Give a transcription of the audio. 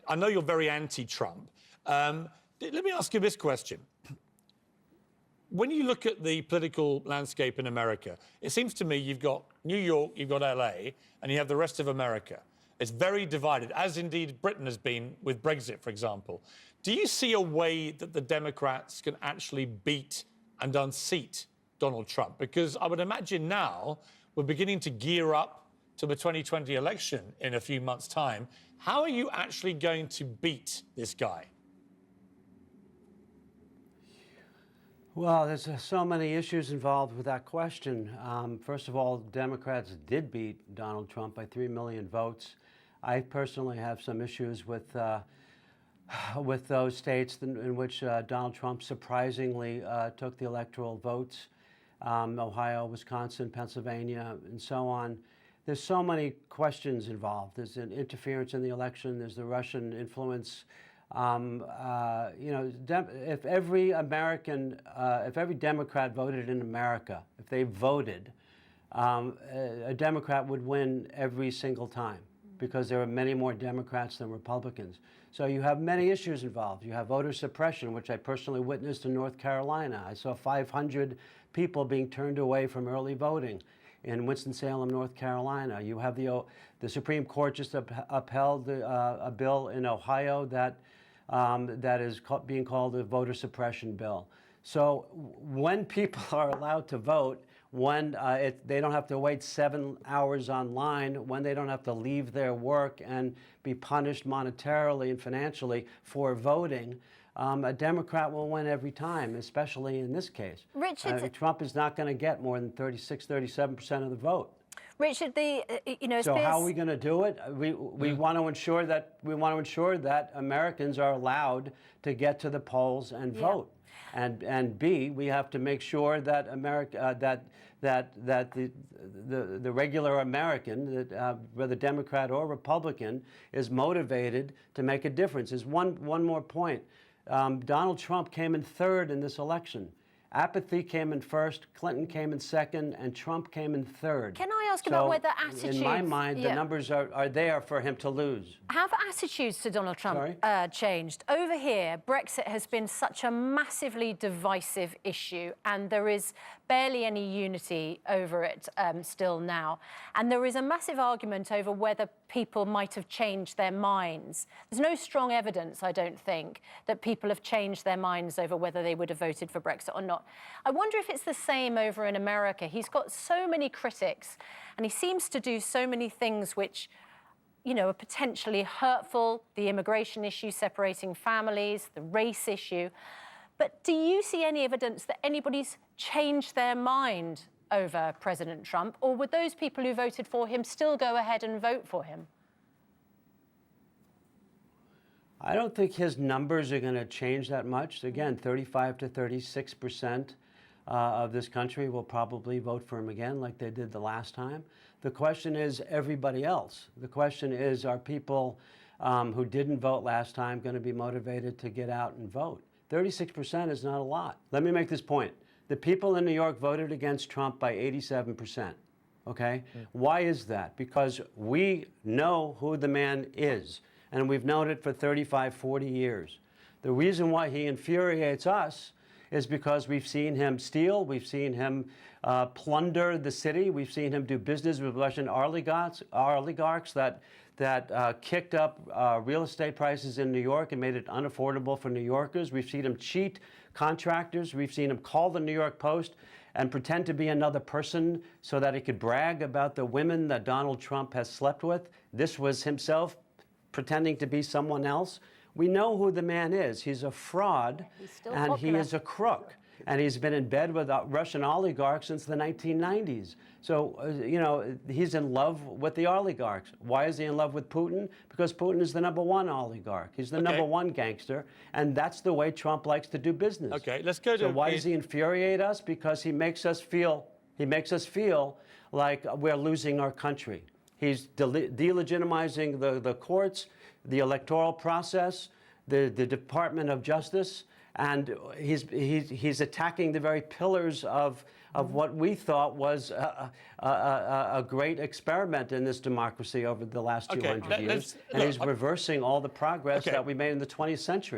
I know you're very anti-Trump. Let me ask you this question. When you look at the political landscape in America, it seems to me you've got New York, you've got LA, and you have the rest of America. It's very divided, as indeed Britain has been with Brexit, for example. Do you see a way that the Democrats can actually beat and unseat Donald Trump? Because I would imagine now we're beginning to gear up to the 2020 election in a few months' time. How are you actually going to beat this guy? Well, there's so many issues involved with that question. First of all, Democrats did beat Donald Trump by 3 million votes. I personally have some issues with those states in which Donald Trump surprisingly took the electoral votes, Ohio, Wisconsin, Pennsylvania, and so on. There's so many questions involved. There's an interference in the election. There's the Russian influence. If every Democrat voted in America, if they voted, a Democrat would win every single time, because there are many more Democrats than Republicans. So you have many issues involved. You have voter suppression, which I personally witnessed in North Carolina. I saw 500 people being turned away from early voting in Winston-Salem, North Carolina. You have the Supreme Court just upheld a bill in Ohio that is being called a voter suppression bill. So when people are allowed to vote, when they don't have to wait 7 hours online, when they don't have to leave their work and be punished monetarily and financially for voting, a Democrat will win every time, especially in this case. Richard, Trump is not going to get more than 36, 37% of the vote. Richard, so how are we going to do it? We want to ensure that Americans are allowed to get to the polls and vote. And B, we have to make sure that the regular American, whether Democrat or Republican, is motivated to make a difference. There's one more point. Donald Trump came in third in this election. Apathy came in first, Clinton came in second, and Trump came in third. Can I ask about whether attitudes... In my mind, the numbers are there for him to lose. Have attitudes to Donald Trump changed? Over here, Brexit has been such a massively divisive issue, and there is barely any unity over it still now. And there is a massive argument over whether people might have changed their minds. There's no strong evidence, I don't think, that people have changed their minds over whether they would have voted for Brexit or not. I wonder if it's the same over in America. He's got so many critics, and he seems to do so many things which, are potentially hurtful, the immigration issue, separating families, the race issue. But do you see any evidence that anybody's changed their mind over President Trump, or would those people who voted for him still go ahead and vote for him? I don't think his numbers are going to change that much. Again, 35 to 36% of this country will probably vote for him again, like they did the last time. The question is everybody else. The question is, are people who didn't vote last time going to be motivated to get out and vote? 36% is not a lot. Let me make this point. The people in New York voted against Trump by 87%, okay? Why is that? Because we know who the man is, and we've known it for 35, 40 years. The reason why he infuriates us is because we've seen him steal, we've seen him plunder the city, we've seen him do business with Russian oligarchs that kicked up real estate prices in New York and made it unaffordable for New Yorkers. We've seen him cheat contractors. We've seen him call the New York Post and pretend to be another person so that he could brag about the women that Donald Trump has slept with. This was himself pretending to be someone else. We know who the man is. He's a fraud, and he is a crook. And he's been in bed with Russian oligarchs since the 1990s. So, he's in love with the oligarchs. Why is he in love with Putin? Because Putin is the #1 oligarch. He's the #1 gangster, and that's the way Trump likes to do business. Okay, let's go to... So why does he infuriate us? Because he makes us feel like we're losing our country. He's delegitimizing the courts, the electoral process, the Department of Justice, and he's attacking the very pillars of of what we thought was a great experiment in this democracy over the last 200 years. And he's reversing all the progress that we made in the 20th century.